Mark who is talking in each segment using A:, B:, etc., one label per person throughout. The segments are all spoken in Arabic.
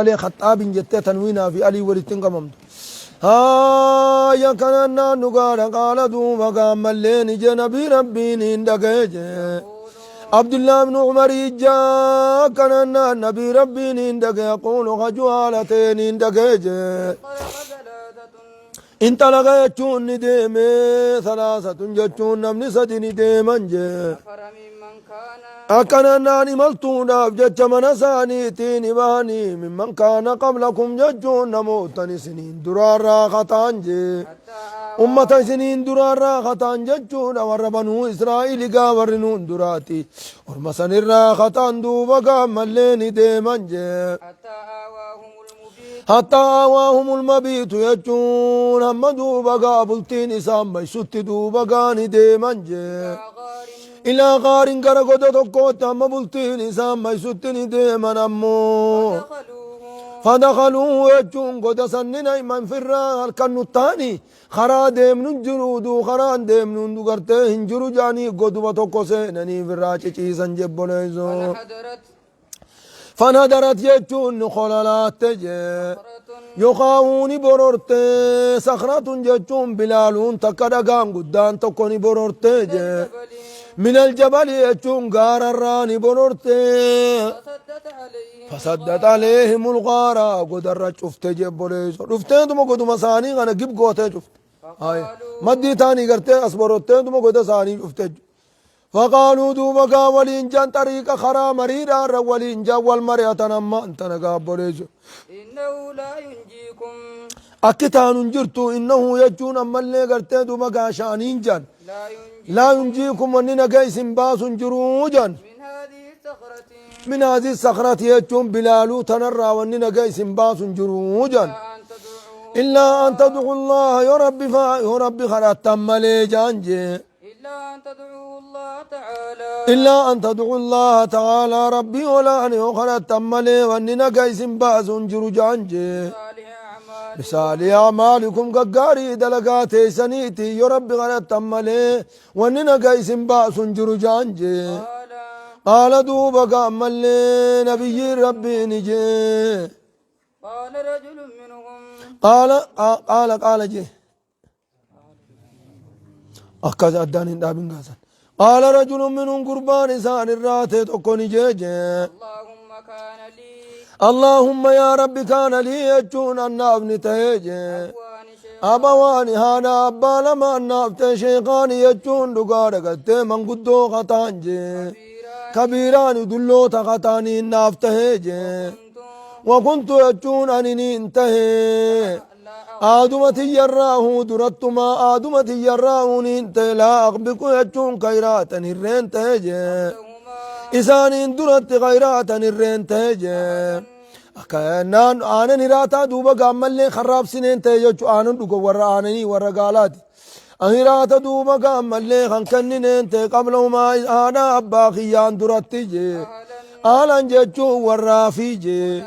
A: علي خطاب جتة تنوينا في علي ورثين قمم ها يا كنا نقال قال دوم قام اللين جنبي ربي نندقج عبد الله بن عمر جا كنا نبي ربي نندق يقول خجوالتين نندقج انت لغيتشون نديمي ثلاثة جتشون نمني سدي نديمن جي أكنا ناني ملتونا بجج من سانيتين باني ممن كان قبلكم ججون نموتني سنين درارا خطان جي أمة سنين درارا خطان ججون وربنو إسرائيل قاورنون دراتي ورمسن الرا خطان دوبقا مليني ديمن جي حتى آواهم المبيت يجون هم دوبقا بلتين إسام بيسوت دوبقا نديمن جي إلى غارين كرقودة تقوت هم بلتين إسام بيسوتين ديمن أمو فدخلوا يجون قد سنين من فرا الكنو الثاني خرا ديمن جرودو خرا ديمن دقرته هنجرو جاني قدوة تقوسينني فرا چيسان جبوليزو فنادرت يجون خلالات تجي يخاوني برورت صخرة ججون بلالون تكدقان قدان تكوني برورت من الجبل يجون غار الراني برورت فسدت عليهم الغارة قدر شفت جبوليس رفتين دمو قدو مساني انا جيب قوتي شفت هاي مدي تاني قرتي اصبروتين دمو قدو ساني شفت فقالوا دوبك ولين جان طريق خرا مريرا ولين جا والمرية نما انت نقابليش
B: إنه لا ينجيكم
A: أكتان جرتو إنه يجون أما اللي قرتي دوبك شانين جان لا ينجيكم وننا قيس باس جروجا من هذه الصخرة يجون بلالو تنرى وننا قيس باس جروجا إلا أن تدعوا الله يا ربي خلات تملي جانجي إلا أن تدعوا الله تعالى ربي ولا أن يخلت تملي وأننا قيس باس جروجانجي بسالي أعمالكم ققاري دلقاتي سنيتي يا ربي خلت تملي وأننا قيس باس جروجانجي قال دوبك أملي نبي ربي نجي
B: قال رجل منهم
A: قال جي أكاد أداني دابين قاسن قال رجل منهم قربان إسان الراتي تقوني جيجي اللهم يا ربي كان لي يجون أن أبني تهيجي أبواني هانا أبا لما أن أبتي شيخاني يجون دقارك من قدو خطانجي كبيراني دلو تخطاني إن أفتهيجي وكنت يجون أنني انتهي آدمتي يراه درتما آدمتي يراه انت لا أغبك يجون خيراتا الرين تهجي إسان درت خيراتا الرين تهجي أكينان آنن هراتا دوبا قامل لي خراب سنين تهجو آنن دوكو ورا آنني ورا قالاتي هراتا دوبا قامل لي خنكنين انت قبلهما آنا أبا خيان درت جي آلان ججو ورا فيجي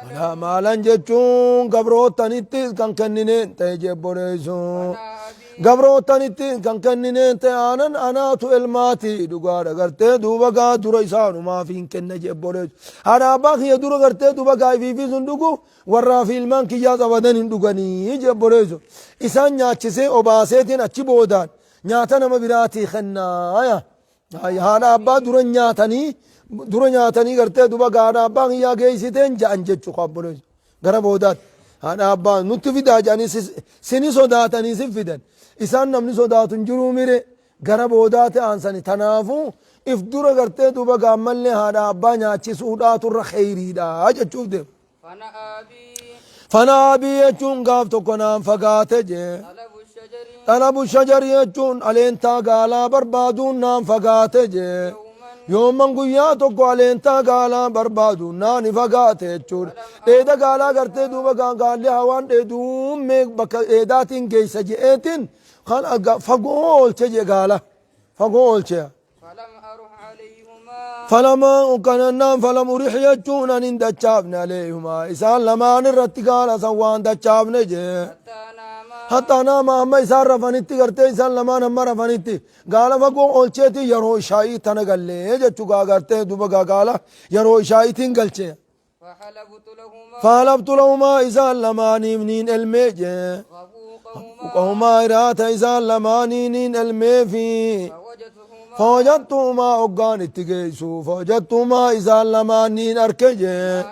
A: ولا مالان جچون غبروتانيتس كان كننين تيجي بوريسو غبروتانيتس كان كننين تي آنن أنا تو الماتي دوغار غرتي دوبا دوريسانو ما فين كنجي بوريس أنا باخي دور غرتي دوبا في زندوغو ورا في المان كيا زبدن دوغاني يجي بوريسو إسان نياچسي أوباسيتين أچي بودان نياتا نما براتي خنايا هانا أبا دور نياتاني dura nyaatanii gartee duba gaadha abbaan hiyyaa geessiteen ja'an jechuu qabbolees gara boodaat haadha abbaan nutti fidaa jedhanii sini sodaatanii si fidan isaan namni sodaatu hin jiruu mire gara boodaate aansani tanaafuu if dura gartee duba gaammallee haadha abbaa nyaachisuudhaaturra kheyriidha jechuuf deemu. Fana abii jechuun gaaf tokko naan fagaate jee. Talabu shajari jechuun aleentaa gaalaa barbaaduun naan fagaate jee. يومن قيا توكو علينتا قالا بربادو ناني فقات يجور ايدا قالا قرتي دوبا قال لي هوان دوم ميك بكا ايداتين كيسا جئتين خان فقول تجي قالا فقول تجي
B: فلم أروح عليهما
A: فلما كان فلم أروح يجون ان دچابنا عليهما إسان لما نرت قالا سوان دچابنا جي حتى أنا ما هم إسان رفانيتي قرتي إسان لما نما رفانيتي قال فقو أولشيتي يرو شاي تنقل لي جتشو قرتي دوبا قالا يرو شاي تنقل فحلبت لهما إذا لماني منين الميجي فوقهما إرات إذا لمانين الميفي فوجدتهما أقان اتقيسو فوجدتهما إذا لمانين أركجي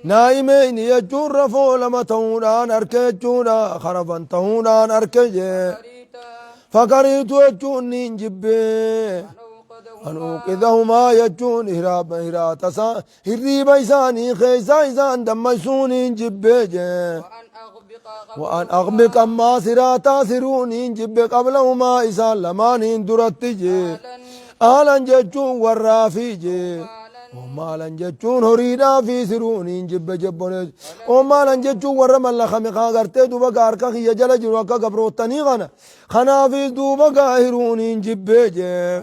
A: نائمين يجون رفو لما تهونان أركجونا خرفا تهونان أركجي فقريت يجون ننجبي أن أوقذهما يجون هريب إساني خيسا إسان دميسون جبجي وأن أغبق أما سراتا سرون جب قبلهما إسان لمان درتجي آلا ججون ورافيجي ومالا ججون هريدا في سرون جب جبونيج ومالا ججون ورم الله خمقا غرتي دوبا غاركا خي جل جروكا قبروتني غنا خنافيز دوبا غاهرون جبجي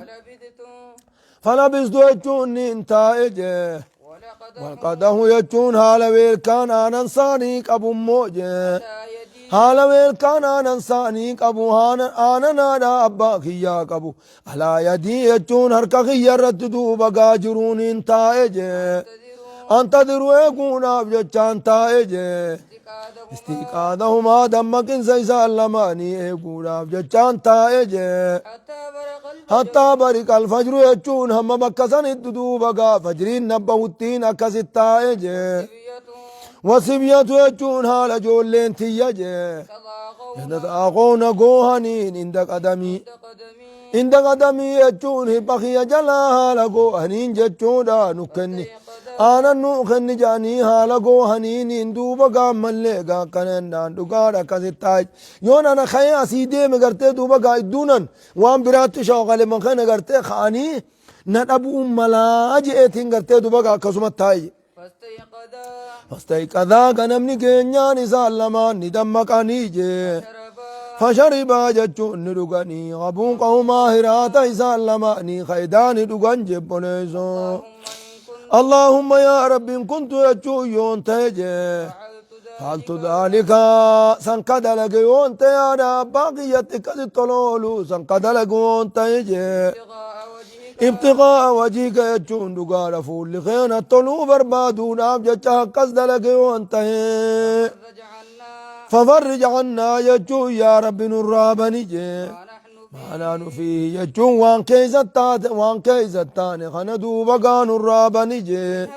A: فلبست يجون انتائجه والقده يجون هالويل كان آنانساني قبو موجه هالويل كان آنانساني قبو آنا نادا أبا خيا قبو على يدي يجون هركا خيا رددو بقاجرون انتائجه انتظروا يكون أبجتشان تائجه استيقاظهما دمك انسيسا لماني يكون أبجتشان تائجه حتى برق الفجر يجون هم بكسن الددو بقى فجرين نبهتين أكست تائجه وسبية يجون هال جولين تيجه يتتاقون قوهنين عند قدمي يجون هبخي جلا هال قوهنين ججودا نكني أنا نوخني جاني هال قوهنين اندو بقى ملقا كنن دوغارا كستاج يون أنا خيا سيدي مغرتي دو بقى ادونن وان برات شوغل من خينا غرتي خاني ندبو ملاجئتين غرتي دو بقى كسمتاي فاستيقظا غنمني كينيان سالمان ندمقاني جي فشربا جچون ندغني غبون قوما هراتا سالماني خيدان دغن جبونيسو اللهم يا رب إن كنت يجو يون تيجي فعلت ذلك سنكدلك يون تيانا باقيتك الطلول سنكدلك يون تيجي ابتغاء وجهك يجون دقال فول خينا الطلو بربادون أبجتها قصدلك يون تيجي ففرج عنا يجو يا رب نرابني جي ما نحن فيه يجون وان كيزتان خندو بقان الرابني جي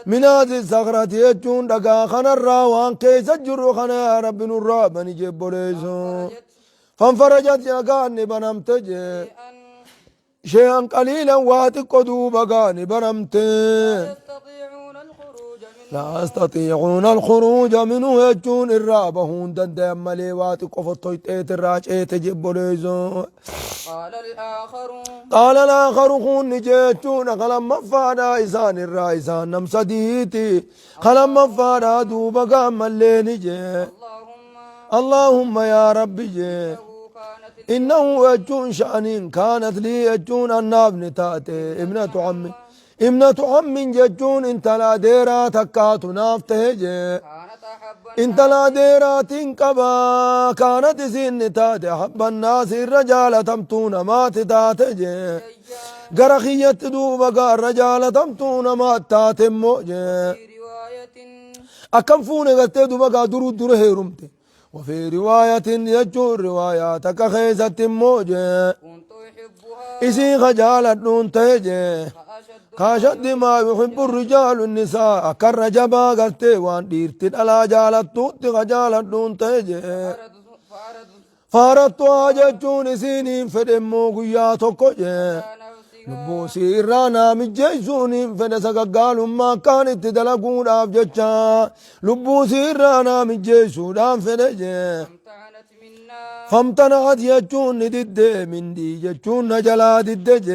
A: من هذه الصخرة يجون دقا خنرا وان كيزجر خنا يا رب الرابني جي بوليسو فانفرجت يقاني بنمت جي شيئا قليلا واتقدوا بقاني بنمت لا يستطيعون الخروج منه يجون الرابهون دندم مليوات قفتويت الراج تجيب ليزو قال الآخر خون جيتون خلم مفادا إسان الرائسان نمسديتي خلم مفادا دوبا قام الليل جي اللهم يا ربي جي إنه يجون شأن كانت لي يجون النابن تاتي ابنة عم ججون انت لا ديرا تكات نافته انت لا ديرا تنكبا كانت سن تاتي حب الناس الرجال تمتون ما تتاتي قرخية دوبا الرجال تمتون ما تاتي أكم فون قلت دوبا درو هيرمتي وفي رواية يجون رواياتك خيزة موجة إسي خجالة نون تيجي كاشد ما يحب الرجال النساء أكر جبا قلتي وان ديرتد على جالت خجالة نون تيجي فاردتوا ججون سينين فدمو قياتو جي لبو سيرانا مجيسون فدسك قالوا ما كانت تدلقون أفججا لبو سيرانا مجيسون فدجي فامتنعت يجون ضد من دي يجون نجلا ضد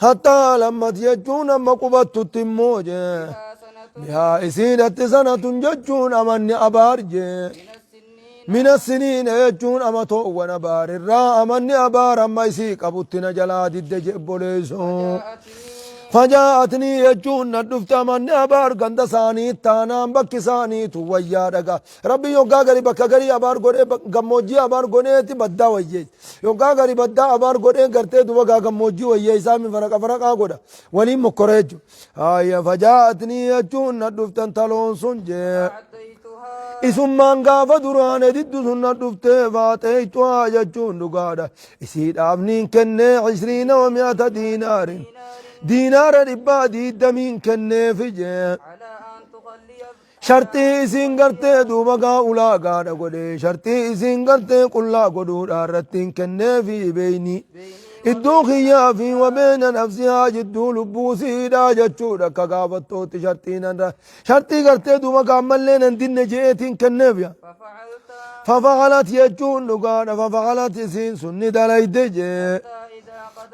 A: حتى لمت يجون مقبت تتموجه بها إسيدت سنة ججون أمن أبارجه من السنين يجون أمتو ونبار الراء أمن أبار أما يسيق أبوتنا جلا ضد جبوليسو فجاءتني يجون ندفت من أبار قند ساني تانام بك ساني تويا رجا ربي يوكا غري بك غري أبار غوري غموجي أبار غوني تي بدا ويجي يوكا غري بدا أبار غوري غرتي دوغا غموجي ويجي سامي فرق غودا ولي مكورج هاي فجاءتني يجون ندفت تلون سنجي isummaan gaafa duraan ediddu sunna dhuftee faaxeeytuhaa jechuun dhugaadha isii dhaabniin kennee 20 ومئة دينار دينار dhibbaa 20 kenneefi jee shartii isiin gartee duuba gaa ulaagaadha godhe shartii isiin gartee qullaa godhuudha irrattiin kenneefi beeyni iddoo kiyyaa fi wabeena nafsihaa jidduu lubbuu siidhaa jechuudha akka gaafattooti shartii gartee duuba gaammallee nan dinne je'eetiin kenneefya ففعلت يجون نقال ففعلت سين سن دليد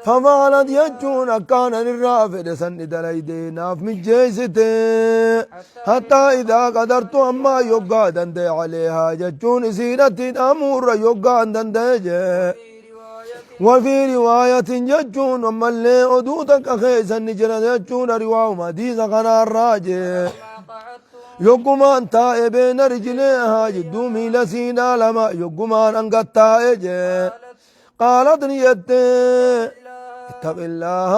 A: ففعلت يجون كان الرافد سن دليد ناف من جيسته حتى إذا قدرت أما يقع دند عليها يجون سيرة أمور يقع دند وفي رواية يجون أما اللي أدوتك خيسا نجرى يجون رواية مديسة قنار راجع يقومان تائه بين رجليها جدو ميل سينا لما يقومان انقد تائه قالت نيته اتق الله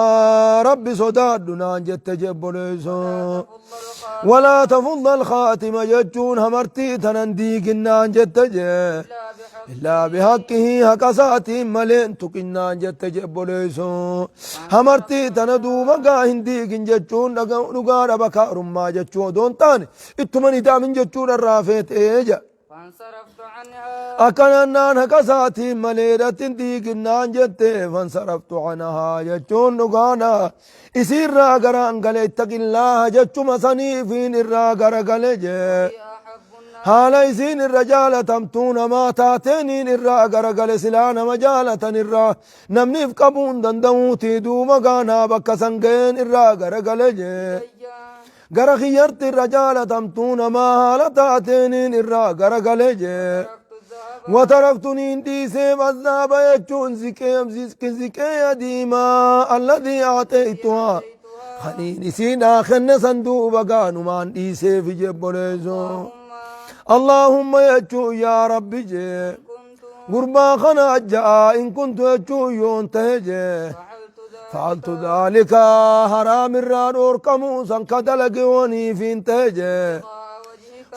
A: ربي صدادنا جت جبليسو ولا تفض الخاتم جتون همرتي تننديك النان جت إلا بحقه حقساتي ملين تكنان جت جبليسو همرتي تندو مقا هنديك جتون نقار بكا رما جتون دون تاني اتمني دامن جتون الرافت ايجا
B: فانصرفت عنها
A: أكنان حقساتي مليرة ديك النان جت فانصرفت عنها جتون نقانا إسير راقران قلي اتق الله جتو مصنيفين الراقر قلي حالا إسين الرجالة تمتون ما تاتينين الراقر قلي سلان مجالة الرا نمنيف قبون دندوتي دو مقانا بكا سنقين الراقر قلي قرا خيرت الرجالة تمتون ما حالا تاتينين الراقر قلي وتركتني انتي سيف الذهب يجون زكي ديما الذي أعطيتها خليني سينا خن صندوق قانو مان دي سيف جبوليزو اللهم يجو يا ربي جي قربا خنا جاء إن كنت يجو يون تهجي فعلت ذلك حرام الرادور كموسا كدلقوني في انتهجي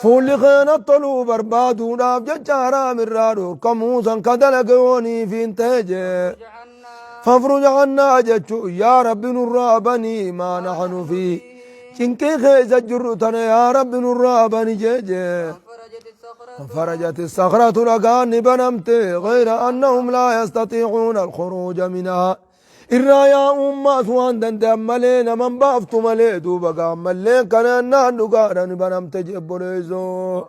A: فولي خينا طلو بربادو ناف ججارا من رادو كموسا كدلقوني في انتهجي فافرج عنا ججو يا رب نرابني ما نحن فيه شنكي خيز الجرتنا يا رب نرابني جيجي فرجت الصخرة لقان بنمت غير أنهم لا يستطيعون الخروج منها الرايا أمة سوان دند ملين من بافت مليدو بقى ملين كان نانو قارن بنمت جبريزو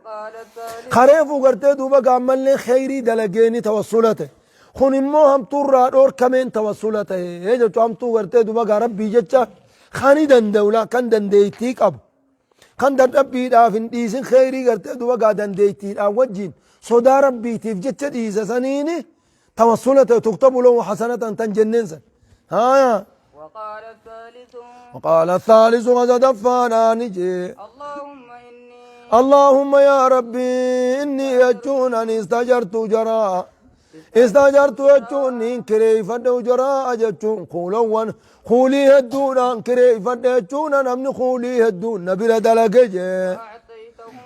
A: خريفو قرتدو بقى ملين خيري دلقيني توصلته خون امو هم تورا دور كمين توصلته يجو هم تو قرتدو بقى ربي جتشا خاني دندولا كان دنديتيك أبو كان ربي دافن ديسن خيري قرتدو بقى دنديتيك وجين صدا ربي تفجتش ديسا سنيني توصلته تكتب له حسنة تنجننسا ها وقال الثالث غزا دفانا نجي اللهم يا ربي إني يجون أن استجرت يجون إن كريف جراء جتون قولوان خولي هدون أن كريف يجون نمن خولي هدون نبيل دلقجي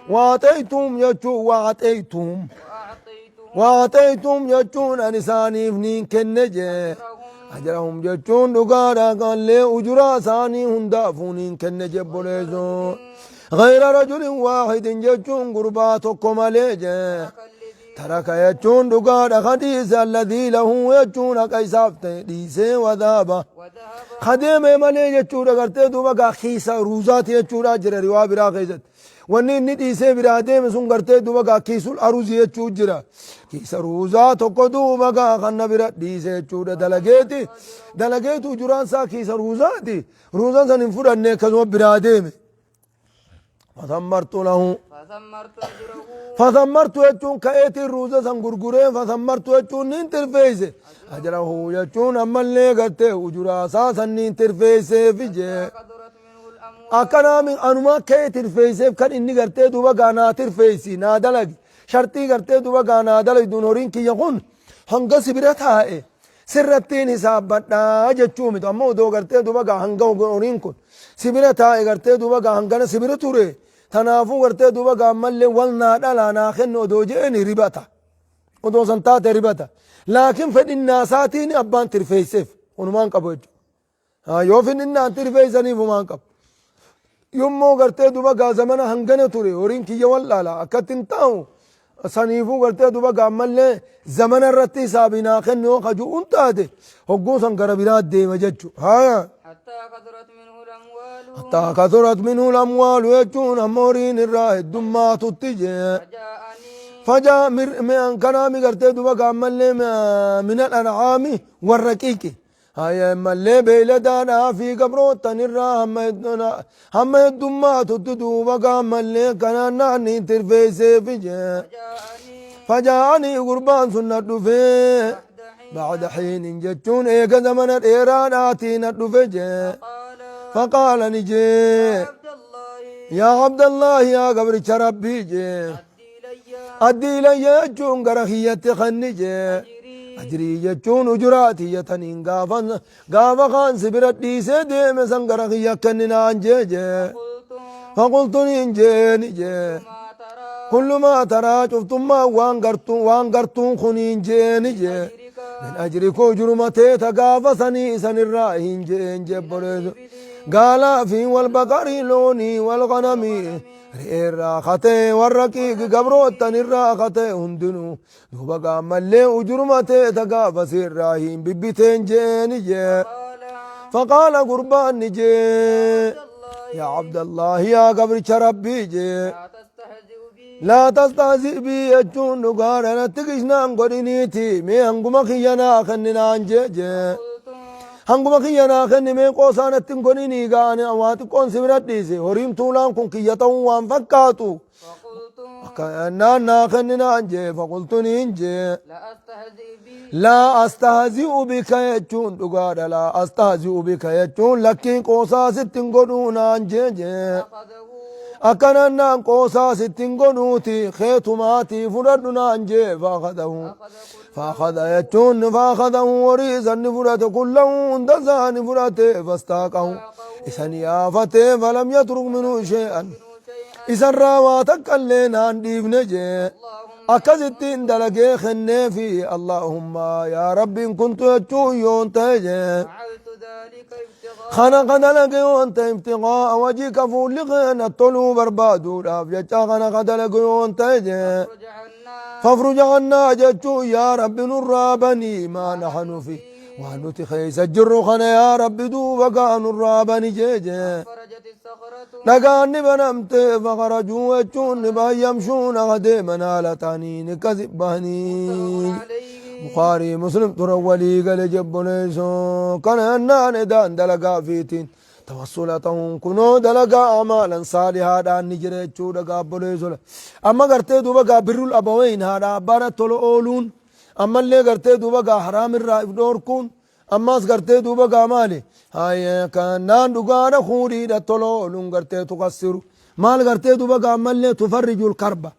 A: واتيتم يجون واتيتم يجون أنساني فنين كنجي أجرهم جتون دقارا قال لي أجرا ثاني هندافونين كنجي بوليزو غير رجل واحد جتون قرباتكم عليجي ترك يجون دقارا خديث الذي له يجون كيسافت ديسي وذابا خديم ملي يجون قرتي دوبا خيسا روزات يجون أجر روا برا خيزت واني نديسي برا ديم سن قرتي دوبا كيسول أروز يجون جرا كيس روزات وقدوبا خنا برا ديسي يجون دلقيتو جران سا كيس روزاتي روزان سنفر أني كذو برا ديم فثمرت له
B: فثمرت أجره
A: فثمرت يجون كأيت الروزة سنغرغرين فثمرت يجون ننترفيس أجره يجون أما اللي قرته أجرا أساسا ننترفيس في جي
B: كثرت منه الأموال
A: أكنا من أنما كأيت الفيس كان إني قرته دوبا قانا ترفيسي نادلق شرطي قرته دوبا قانا دلق دونورين كي يقول هنگا سبرتها سرتين حساب بدنا جچومي تو أما دو قرته دوبا قا هنگا ونورين كن سبرتها قرته دوبا قا هنگا سبرتوري تنافو قرته دوبا قا ملي ولنا دلانا خنو دو جيني رباتا ودو سنتات رباتا لكن فد الناساتين أبان ترفيسيف ونمان قبوج يوفن النان ترفيسني فمان قب يومو قرته دوبا قا زمنا هنگا توري ورين كي يولالا أكتن تاو سنيفو قرته دوبا قا ملي زمن الرتي سابنا خنو خجو انتاته هقو سنقربيرات دي مججو هايا
B: حتى كثرت منه الأموال
A: حتى كثرت منه الأموال ويجون أمورين الراه الدمات التجي
B: فجاءني
A: فجاء من كلامي قرته دوبا قا ملي من الأنعام والرقيق هايا ملي بيلدانا في قبروت تنرى هم الدمات التدوبا قا ملي كان نعني ترفيسي في جي
B: فجاءني
A: فجاءني قربان سنة دفي بعد حين جتون ايقا زمن الايران آتينا دفي
B: قال
A: فقال نجي
B: عبد الله
A: يا عبد الله يا قبر ربي جي
B: أدي لي
A: أدي لي جون قرخية خنجي أجري جتون أجراتي يتنين قافا خان سبرت ديسي ديم سنقرخية كننا عنجي
B: قلت
A: فقلت نجي نجي
B: ما ترى
A: كل ما ترى شفتم ما وان قرتون خنين جيني جي من أجركو جرمتي تقافى سن الرائين جين جبريد قال في والبقر لوني والغنم الراختي والرقيق قبروتن الراختي هندنو دوبقى ملي وجرمتي تقافى سراهين ببتين جيني جي فقال قربان نجي يا عبد الله يا قبر ربي جي
B: لا تستهزئ بي
A: لا تستهزئ بي يجون نقار أنا تقشنا انقرينيتي مي هنقم خيانا خننا عنجي
B: قلت
A: هنقم خيانا خني مي قوسانا تنقريني قاني أواتي قون سبرات ديسي هريم طولان كن كيتاو وان فكاتو
B: فقلت
A: كأننا خننا عنجي فقلت نينجي
B: لا أستهزئ بي
A: لا أستهزئ بك يجون نقار لا أستهزئ بك يجون لكن قوسا ستنقرون عنجي
B: أخذه
A: أكننا قوسا ستنقنوتي خيتماتي فردنا أنجي فأخذ يجون فأخذه وريزا نفرت كله اندزا نفرت فاستاقه إسان يافته فلم يترك منه شيئا إسان راواتك اللين عن ديب نجي أكزتين دلقي خني في اللهم يا ربي إن كنت يجون يون تجي
B: فعلت ذلك ابتغاء
A: خنا قدلك وانت ابتغاء وجهك فولغن الطلو بربادو رافجتا خنا قدلك وانت
B: فرجع الناس
A: فافرج عنا جتو يا رب نرابني ما نحن فيه وانوتي خيس الجر خنا يا رب دوبك نرابني جيجي
B: فرجت الصخرة
A: نقاني بنمت فخرجوا وجون نبا يمشون غديمنا لتانين كذباني
B: عليه
A: بخاري مسلم ترولي قال جبنيسو كان أنان دان دلقا فيتين توصلتهم كنو دلقا أعمالا صالحا دان نجري چو دقا بليسو أما قرتي دوبقا برو الأبوين هذا أبانا تلو أولون أما اللي قرتي دوبقا حرام الرائف دوركون أما قرتي دوبقا مالي هاي كان نان دقانا خوري دا تلو أولون قرتي تقصرو مال قرتي دوبقا أما اللي تفرجوا الكربة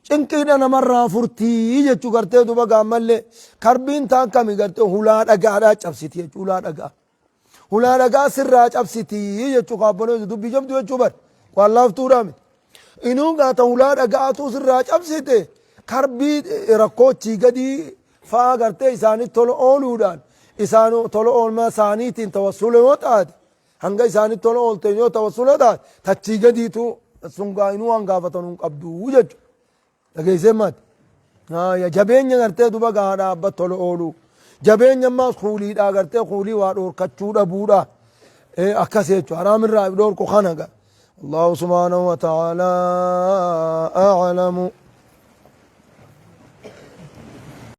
A: cinqiidha namarraa furtii jechuu gartee duba gaammallee karbiin taan kami gartee hulaa dhagaadhaa cabsiti jechuu hulaa dhagaa sirraa cabsitii jechuu kaabboleessu dubbii jabdu jechuu bar waan laaftuudha miti inuu gaata hulaa dhagaatu sirraa cabsite karbii rakkoochii gadii faa gartee isaanii tola ooluudhaan isaan tola oolmaa isaaniitiin tawassula yoo taate hanga isaanii tola oolteen yoo tawassula taate tachii gadiitu sun gaa inuu waan gaafatanuu qabduu jechuu dhageessee maati jabeenya gartee duba gaadhaa abba tola oolu jabeenya ammaas kuuliidhaa gartee kuulii waa dhoorkachuu dhabuudha akkas jechuudha haraamirraa dhoorku kana gaa Allahu subhaanahu wa ta'ala a'lamu.